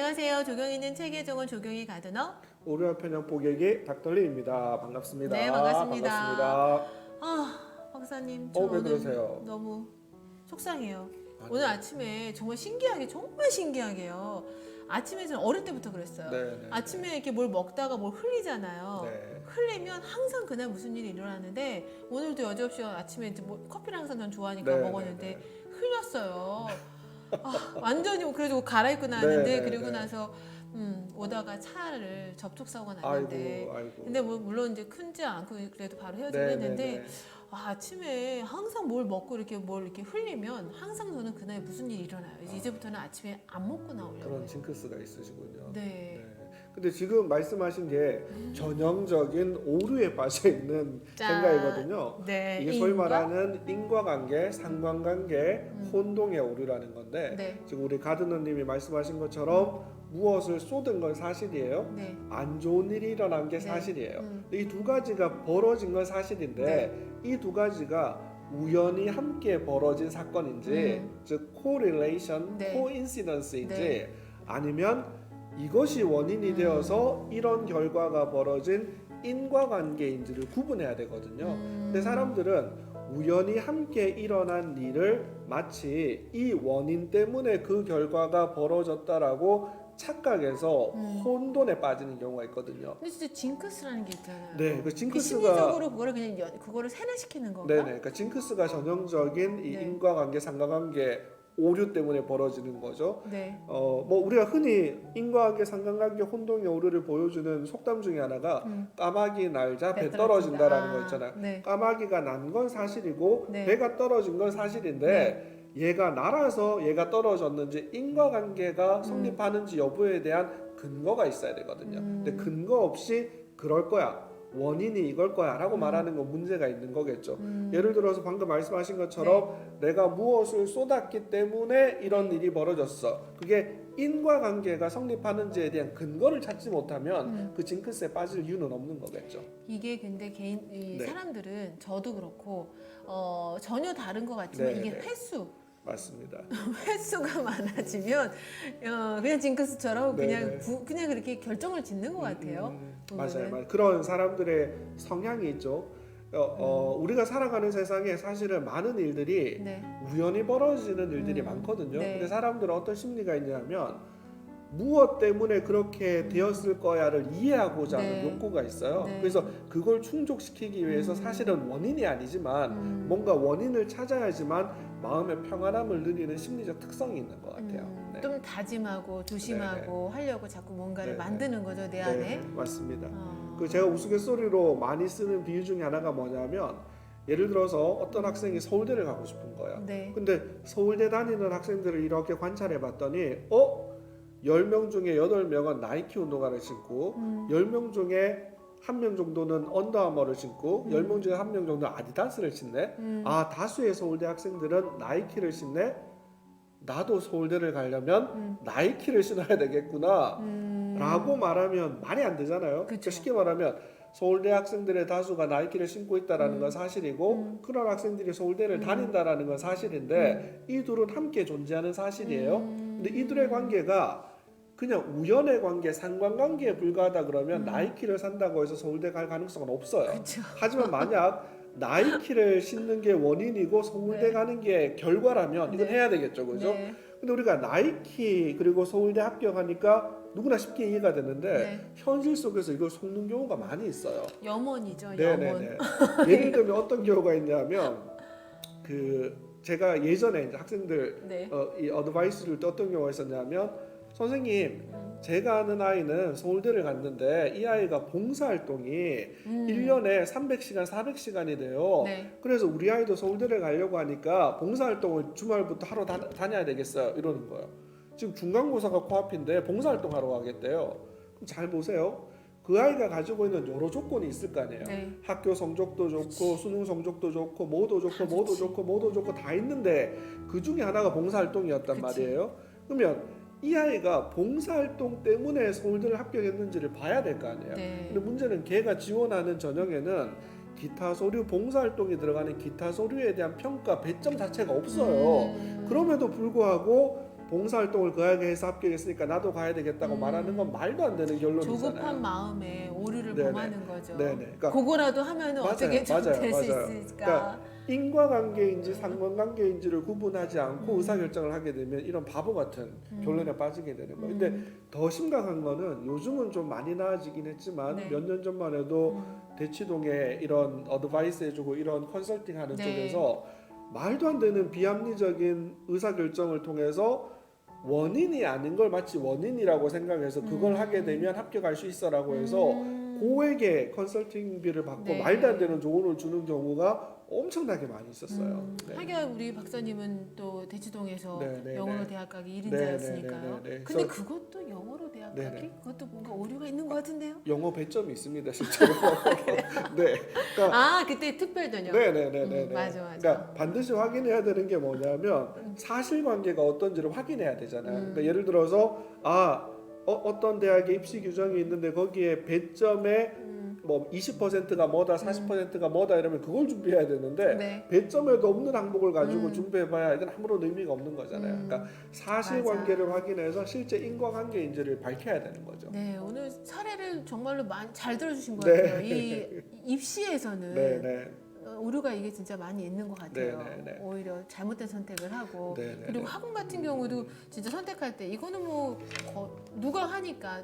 안녕하세요. 조경이 있는 책의 정원 조경이 가드너. 오류와 편향 보객의 닥터리입니다. 반갑습니다. 네, 반갑습니다. 반갑습니다. 박사님, 왜 오늘 그러세요? 너무 속상해요. 아니, 오늘 아침에 정말 신기하게요. 아침에 저는 어릴 때부터 그랬어요. 네. 아침에 이렇게 뭘 먹다가 뭘 흘리잖아요. 네. 흘리면 항상 그날 무슨 일이 일어나는데 오늘도 여지없이 아침에 이제 커피를 항상 전 좋아하니까 네, 먹었는데 흘렸어요. 완전히 그래도 갈아입고 나왔는데 네, 그리고 네. 나서 오다가 차를 접촉사고가 났는데 아이고. 근데 뭐 물론 이제 큰지 않고 그래도 바로 헤어지긴 했는데 아침에 항상 뭘 먹고 이렇게 뭘 이렇게 흘리면 항상 저는 그날 무슨 일이 일어나요. 이제부터는 아침에 안 먹고 나오려고요. 그런 징크스가 있으시군요. 네. 근데 지금 말씀하신 게 전형적인 오류에 빠져 있는 짠. 생각이거든요. 네. 이게 소위 말하는 인과관계, 상관관계, 혼동의 오류라는 건데 네. 지금 우리 가드너님이 말씀하신 것처럼 무엇을 쏟은 건 사실이에요. 네. 안 좋은 일이 일어난 게 네. 사실이에요. 이 두 가지가 벌어진 건 사실인데 이 두 가지가 우연히 함께 벌어진 사건인지 즉 correlation, 네. coincidence인지 네. 아니면 이것이 원인이 되어서 이런 결과가 벌어진 인과관계인지를 구분해야 되거든요. 근데 사람들은 우연히 함께 일어난 일을 마치 이 원인 때문에 그 결과가 벌어졌다라고 착각해서 혼돈에 빠지는 경우가 있거든요. 근데 진짜 징크스라는 게 있잖아요. 네, 그 그 징크스가 심리적으로 그거를 그냥 그거를 세뇌시키는 건가? 네네, 그러니까 징크스가 전형적인 이 네. 인과관계, 상관관계 오류 때문에 벌어지는 거죠. 네. 뭐 우리가 흔히 인과관계, 상관관계, 혼동의 오류를 보여주는 속담 중에 하나가 까마귀 날자 배 떨어진다라는 거 있잖아요. 네. 까마귀가 난 건 사실이고 네. 배가 떨어진 건 사실인데 얘가 날아서 얘가 떨어졌는지 인과관계가 성립하는지 여부에 대한 근거가 있어야 되거든요. 근데 근거 없이 그럴 거야. 원인이 이걸 거야 라고 말하는 건 문제가 있는 거겠죠. 예를 들어서 방금 말씀하신 것처럼 내가 무엇을 쏟았기 때문에 이런 일이 벌어졌어. 그게 인과관계가 성립하는지에 대한 근거를 찾지 못하면 그 징크스에 빠질 이유는 없는 거겠죠. 이게 근데 이 네. 사람들은 저도 그렇고 전혀 다른 것 같지만 네, 이게 네. 횟수가 맞습니다. 많아지면 그냥 징크스처럼 네, 그냥 네. 그냥 그렇게 결정을 짓는 것 같아요. 맞아요. 그런 사람들의 성향이 있죠. 우리가 살아가는 세상에 사실은 많은 일들이 네. 우연히 벌어지는 일들이 많거든요. 네. 근데 사람들은 어떤 심리가 있냐면 무엇 때문에 그렇게 되었을 거야를 이해하고자 하는 네. 욕구가 있어요. 네. 그래서 그걸 충족시키기 위해서 사실은 원인이 아니지만 뭔가 원인을 찾아야지만 마음의 평안함을 누리는 심리적 특성이 있는 것 같아요. 네. 좀 다짐하고 조심하고 하려고 자꾸 뭔가를 네. 만드는 거죠, 내 네, 안에. 맞습니다. 어. 그 제가 우스갯소리로 많이 쓰는 비유 중에 하나가 뭐냐면 예를 들어서 어떤 학생이 서울대를 가고 싶은 거예요. 네. 근데 서울대 다니는 학생들을 이렇게 관찰해 봤더니 10명 중에 8명은 나이키 운동화를 신고 10명 중에 1명 정도는 언더아머를 신고 10명 중에 1명 정도는 아디다스를 신네. 아, 다수의 서울대 학생들은 나이키를 신네. 나도 서울대를 가려면 나이키를 신어야 되겠구나 라고 말하면 말이 안 되잖아요. 그러니까 쉽게 말하면 서울대 학생들의 다수가 나이키를 신고 있다는 건 사실이고 그런 학생들이 서울대를 다닌다는 건 사실인데 이 둘은 함께 존재하는 사실이에요. 근데 이들의 관계가 그냥 우연의 관계, 상관관계에 불과하다 그러면 나이키를 산다고 해서 서울대 갈 가능성은 없어요. 그쵸. 하지만 만약 나이키를 신는 게 원인이고 서울대 가는 게 결과라면 이건 해야 되겠죠, 그죠? 네. 근데 우리가 나이키 그리고 서울대 합격하니까 누구나 쉽게 이해가 되는데 현실 속에서 이걸 속는 경우가 많이 있어요. 염원이죠, 염원. 네네네. 예를 들면 어떤 경우가 있냐면 제가 예전에 이제 학생들 네. 이 어드바이스를 때 어떤 경우가 있었냐면 선생님, 제가 아는 아이는 서울대를 갔는데 이 아이가 봉사활동이 1년에 300시간, 400시간이 돼요. 네. 그래서 우리 아이도 서울대를 가려고 하니까 봉사활동을 주말부터 하러 다녀야 되겠어요. 이러는 거예요. 지금 중간고사가 코앞인데 봉사활동 하러 가겠대요. 그럼 잘 보세요. 그 아이가 가지고 있는 여러 조건이 있을 거 아니에요. 네. 학교 성적도 좋고 수능 성적도 좋고 뭐도 좋고 뭐도 좋고 뭐도 좋고 다 있는데 그 중에 하나가 봉사활동이었단 말이에요. 그러면 이 아이가 봉사활동 때문에 서울대를 합격했는지를 봐야 될 거 아니에요. 네. 근데 문제는 걔가 지원하는 전형에는 기타 서류, 봉사활동이 들어가는 기타 서류에 대한 평가 배점 자체가 없어요. 그럼에도 불구하고 봉사활동을 거하게 해서 합격했으니까 나도 가야 되겠다고 말하는 건 말도 안 되는 결론이잖아요. 조급한 마음에 오류를 네네. 범하는 거죠. 네네. 그러니까 그거라도 하면 어떻게 좀 맞아요. 될 수 맞아요. 있을까? 그러니까 인과관계인지 상관관계인지를 구분하지 않고 음. 의사결정을 하게 되면 이런 바보 같은 결론에 빠지게 되는 거예요. 근데 더 심각한 거는 요즘은 좀 많이 나아지긴 했지만 네. 몇 년 전만 해도 대치동에 이런 어드바이스 해주고 이런 컨설팅 하는 네. 쪽에서 말도 안 되는 비합리적인 의사결정을 통해서 원인이 아닌 걸 마치 원인이라고 생각해서 그걸 하게 되면 합격할 수 있어라고 해서 고액의 컨설팅비를 받고 네. 말도 안 되는 조언을 주는 경우가 엄청나게 많이 있었어요. 네. 하기야 우리 박사님은 또 대치동에서 네, 네, 영어로 네. 대학 가기 네, 1인자였으니까요. 네, 네, 네. 근데 그래서 그것도 영어로 대학 네, 가기? 네. 그것도 뭔가 오류가 있는 것 같은데요? 영어 배점이 있습니다, 실제로. 네. 그러니까 아 그때 특별 전형. 네네네네. 맞아. 그러니까 반드시 확인해야 되는 게 뭐냐면 사실관계가 어떤지를 확인해야 되잖아요. 그러니까 예를 들어서 어떤 대학에 입시 규정이 있는데 거기에 배점에 뭐 20%가 뭐다, 40%가 뭐다 이러면 그걸 준비해야 되는데 네. 배점에도 없는 항목을 가지고 준비해봐야 이건 아무런 의미가 없는 거잖아요. 그러니까 사실관계를 확인해서 실제 인과관계인지를 밝혀야 되는 거죠. 네, 오늘 사례를 정말로 잘 들어주신 것 네. 같아요. 이 입시에서는 네네. 오류가 이게 진짜 많이 있는 것 같아요. 네. 오히려 잘못된 선택을 하고 네. 그리고 학원 같은 경우도 진짜 선택할 때 이거는 뭐 누가 하니까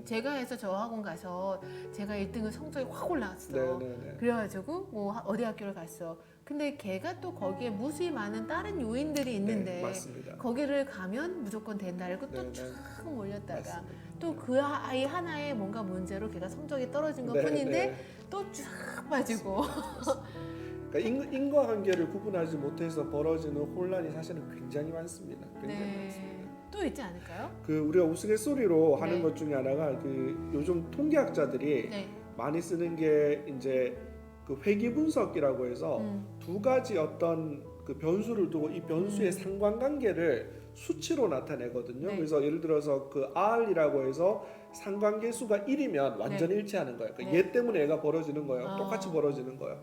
제가 해서 저 학원 가서 제가 1등은 성적이 확 올라왔어. 네네네. 그래가지고 뭐 어디 학교를 갔어. 근데 걔가 또 거기에 무수히 많은 다른 요인들이 있는데 네, 맞습니다. 거기를 가면 무조건 된다. 이러고 또 네, 네. 쫙 몰렸다가 맞습니다. 또 그 아이 하나의 뭔가 문제로 걔가 성적이 떨어진 것 네, 뿐인데 네. 또 쫙 빠지고 그러니까 인과관계를 구분하지 못해서 벌어지는 혼란이 사실은 굉장히 많습니다. 굉장히 네. 많습니다. 또 있지 않을까요? 그 우리가 우스갯소리로 하는 네. 것 중에 하나가 그 요즘 통계학자들이 네. 많이 쓰는 게 이제 그 회귀 분석이라고 해서 두 가지 어떤 그 변수를 두고 이 변수의 상관관계를 수치로 나타내거든요. 네. 그래서 예를 들어서 그 R이라고 해서 상관계 수가 1이면 완전히 일치하는 거예요. 그러니까 얘 때문에 얘가 벌어지는 거예요. 똑같이 벌어지는 거예요.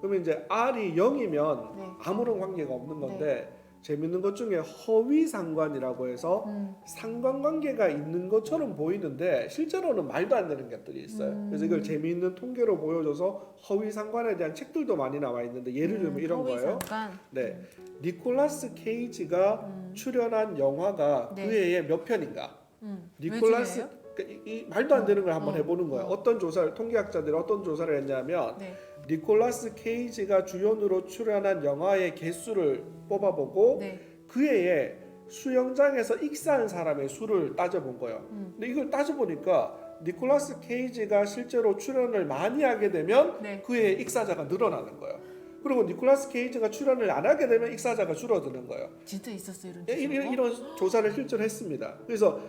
그러면 이제 R이 0이면 네. 아무런 관계가 없는 건데 재밌는 것 중에 허위 상관이라고 해서 상관관계가 있는 것처럼 보이는데 실제로는 말도 안 되는 것들이 있어요. 그래서 이걸 재미있는 통계로 보여줘서 허위 상관에 대한 책들도 많이 나와 있는데 예를 들면 이런 허위 거예요. 상관. 네, 니콜라스 케이지가 출연한 영화가 네. 그 해에 몇 편인가? 왜 니콜라스 중요해요? 그러니까 이 말도 안 되는 걸 한번 해보는 거예요. 어떤 조사를 통계학자들이 어떤 조사를 했냐면 네. 니콜라스 케이지가 주연으로 출연한 영화의 개수를 뽑아보고 네. 그 해에 수영장에서 익사한 사람의 수를 따져본 거예요. 근데 이걸 따져보니까 니콜라스 케이지가 실제로 출연을 많이 하게 되면 네. 그 해에 익사자가 늘어나는 거예요. 그리고 니콜라스 케이지가 출연을 안 하게 되면 익사자가 줄어드는 거예요. 진짜 있었어요 이런 예, 조사가? 이런 조사를 실제로 했습니다. 그래서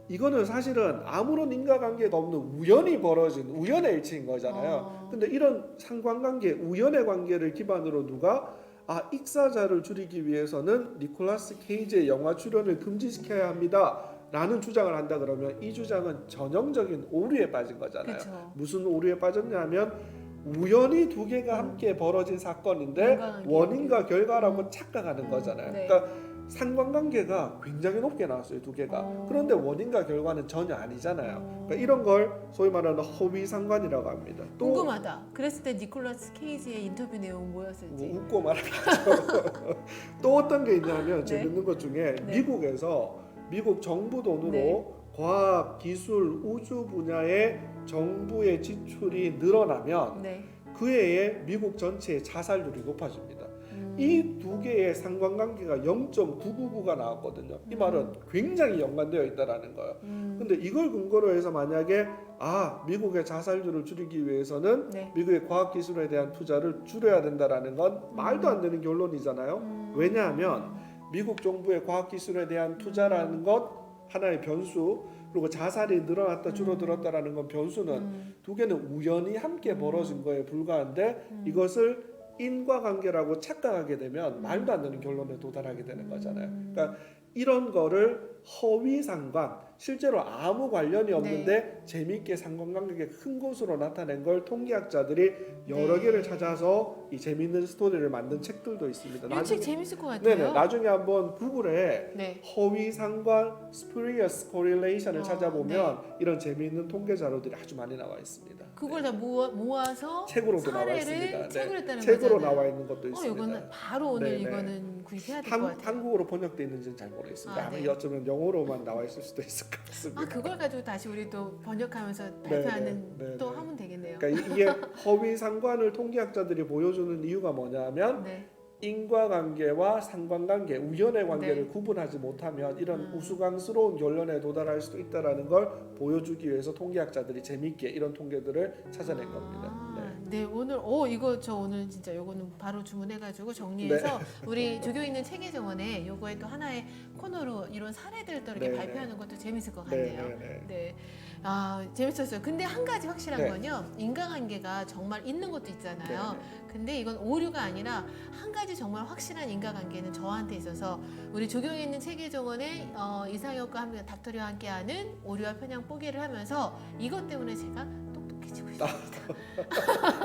이거는 사실은 아무런 인과관계가 없는 우연히 벌어진 우연의 일치인 거잖아요. 근데 이런 상관관계, 우연의 관계를 기반으로 누가 익사자를 줄이기 위해서는 니콜라스 케이지의 영화 출연을 금지시켜야 합니다. 라는 주장을 한다 그러면 이 주장은 전형적인 오류에 빠진 거잖아요. 그쵸. 무슨 오류에 빠졌냐면 우연히 두 개가 함께 벌어진 사건인데 인과관계. 원인과 결과라고 착각하는 거잖아요. 네. 그러니까 상관관계가 굉장히 높게 나왔어요, 두 개가. 그런데 원인과 결과는 전혀 아니잖아요. 그러니까 이런 걸 소위 말하는 허위 상관이라고 합니다. 또 궁금하다. 그랬을 때 니콜라스 케이지의 인터뷰 내용 뭐였을지. 웃고 말하죠. 또 어떤 게 있냐면 네. 재밌는 것 중에 네. 미국에서 미국 정부 돈으로 네. 과학, 기술, 우주 분야의 정부의 지출이 늘어나면 네. 그 해에 미국 전체의 자살률이 높아집니다. 이 두 개의 상관관계가 0.999가 나왔거든요. 이 말은 굉장히 연관되어 있다라는 거예요. 근데 이걸 근거로 해서 만약에 미국의 자살률을 줄이기 위해서는 네. 미국의 과학기술에 대한 투자를 줄여야 된다라는 건 말도 안 되는 결론이잖아요. 왜냐하면 미국 정부의 과학기술에 대한 투자라는 것 하나의 변수, 그리고 자살이 늘어났다 줄어들었다라는 건 변수는 두 개는 우연히 함께 벌어진 거에 불과한데 이것을 인과관계라고 착각하게 되면 말도 안 되는 결론에 도달하게 되는 거잖아요. 그러니까 이런 거를 허위 상관, 실제로 아무 관련이 없는데 재미있게 상관관계가 큰 것으로 나타낸 걸 통계학자들이 여러 개를 찾아서 이 재미있는 스토리를 만든 책들도 있습니다. 이 책 재밌을 것 같아요. 네네, 나중에 한번 구글에 네. 허위 상관 spurious correlation을 찾아보면 네. 이런 재미있는 통계 자료들이 아주 많이 나와 있습니다. 그걸 다 모아서 책으로도 나와 사례를 있습니다. 책으로 했다는 책으로 거잖아요. 나와 있는 것도 있습니다. 이거는 바로 오늘 네네. 이거는 구입해야 될 것 같아요. 한국어로 번역돼 있는지는 잘 모르겠습니다. 아, 아마 네. 어쩌면 영어로만 나와 있을 수도 있을 것 같습니다. 아 그걸 가지고 다시 우리 또 번역하면서 네, 발표하는 네, 네, 또 네. 하면 되겠네요. 그러니까 이게 허위 상관을 통계학자들이 보여주는 이유가 뭐냐면 네. 인과관계와 상관관계, 우연의 관계를 네. 구분하지 못하면 이런 우스꽝스러운 결론에 도달할 수도 있다라는 걸 보여주기 위해서 통계학자들이 재미있게 이런 통계들을 찾아낸 겁니다. 네 오늘 이거 저 오늘 진짜 요거는 바로 주문해가지고 정리해서 우리 조교 있는 책의 정원에 요거에 또 하나의 코너로 이런 사례들 또 이렇게 네. 발표하는 것도 재밌을 것 네, 같네요. 네, 네. 네. 아 재밌었어요. 근데 한 가지 확실한 네. 건요. 인과관계가 정말 있는 것도 있잖아요. 네, 근데 이건 오류가 아니라 한 가지 정말 확실한 인과관계는 저한테 있어서 우리 조경에 있는 체계 정원의 이상혁과 함께 닥터리와 함께하는 오류와 편향 뽀개를 하면서 이것 때문에 제가 똑똑해지고 있습니다.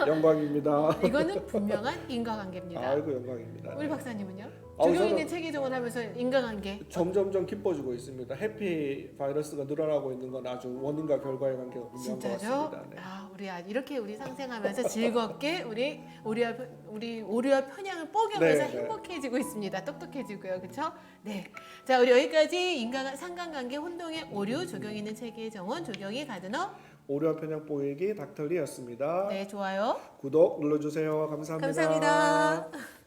영광입니다. 이거는 분명한 인과관계입니다. 아이고 영광입니다. 우리 박사님은요? 아우, 조경 저는 있는 체계 정원 하면서 인과관계 점점점 깊어지고 있습니다. 해피 바이러스가 늘어나고 있는 건 아주 원인과 결과의 관계가 분명한 것 진짜죠? 같습니다. 네. 아, 이렇게 우리 상생하면서 즐겁게 우리 오류와 편향을 뽀개면서 네, 네. 행복해지고 있습니다. 똑똑해지고요, 그렇죠? 네. 자, 우리 여기까지 상관관계 혼동의 오류 조경 있는 체계의 정원 조경이 가드너. 오류와 편향 뽀개기 닥터리였습니다. 네, 좋아요. 구독 눌러주세요. 감사합니다. 감사합니다.